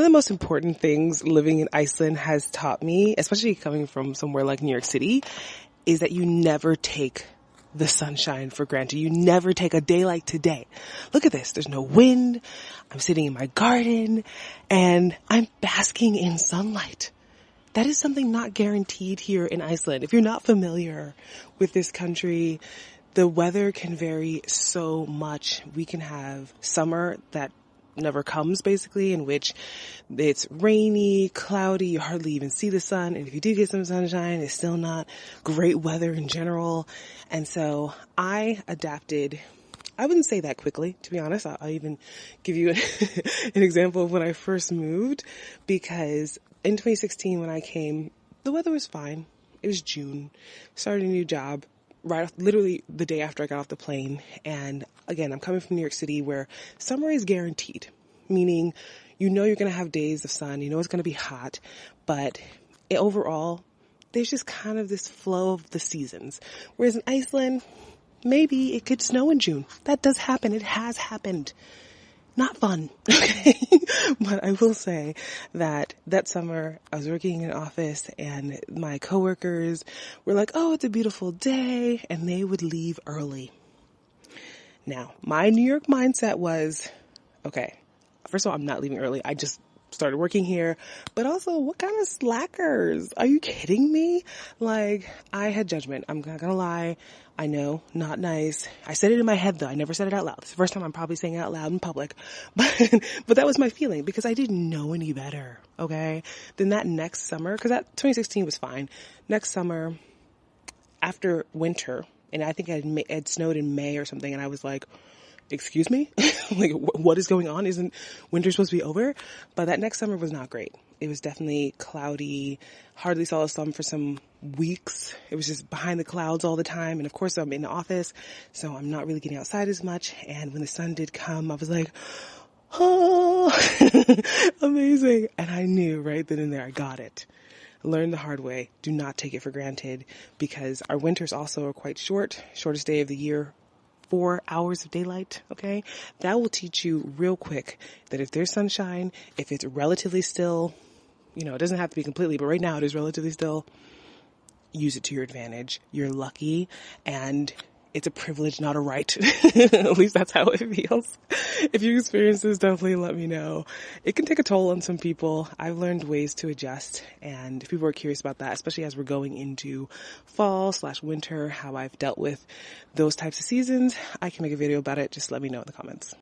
the most important things living in Iceland has taught me, especially coming from somewhere like New York City, is that you never take the sunshine for granted. You never take a day like today. Look at this. There's no wind. I'm sitting in my garden and I'm basking in sunlight. That is something not guaranteed here in Iceland. If you're not familiar with this country, the weather can vary so much. We can have summer that never comes, basically, in which it's rainy, cloudy, you hardly even see the sun, and if you do get some sunshine, it's still not great weather in general. And so I adapted. I wouldn't say that quickly, to be honest. I'll even give you an example of when I first moved, because in 2016 when I came, the weather was fine. It was June, started a new job literally the day after I got off the plane. And again, I'm coming from New York City where summer is guaranteed, meaning you know you're going to have days of sun, you know it's going to be hot, but overall, there's just kind of this flow of the seasons. Whereas in Iceland, maybe it could snow in June. That does happen. It has happened. Not fun. Okay. But I will say that summer I was working in an office and my coworkers were like, oh, it's a beautiful day. And they would leave early. Now, my New York mindset was, okay, first of all, I'm not leaving early. I just started working here, but also what kind of slackers? Are you kidding me? Like, I had judgment. I'm not gonna lie. I know, not nice. I said it in my head though. I never said it out loud. It's the first time I'm probably saying it out loud in public, but that was my feeling because I didn't know any better. Okay. Then that next summer, cause that 2016 was fine. Next summer after winter, and I think it had snowed in May or something. And I was like, excuse me? Like, what is going on? Isn't winter supposed to be over? But that next summer was not great. It was definitely cloudy, hardly saw the sun for some weeks. It was just behind the clouds all the time. And of course, I'm in the office, so I'm not really getting outside as much. And when the sun did come, I was like, oh, amazing. And I knew right then and there, I got it. Learn the hard way. Do not take it for granted because our winters also are quite short. Shortest day of the year, 4 hours of daylight, okay? That will teach you real quick that if there's sunshine, if it's relatively still, it doesn't have to be completely, but right now it is relatively still, use it to your advantage. You're lucky and it's a privilege, not a right. At least that's how it feels. If you experience this, definitely let me know. It can take a toll on some people. I've learned ways to adjust. And if people are curious about that, especially as we're going into fall/winter, how I've dealt with those types of seasons, I can make a video about it. Just let me know in the comments.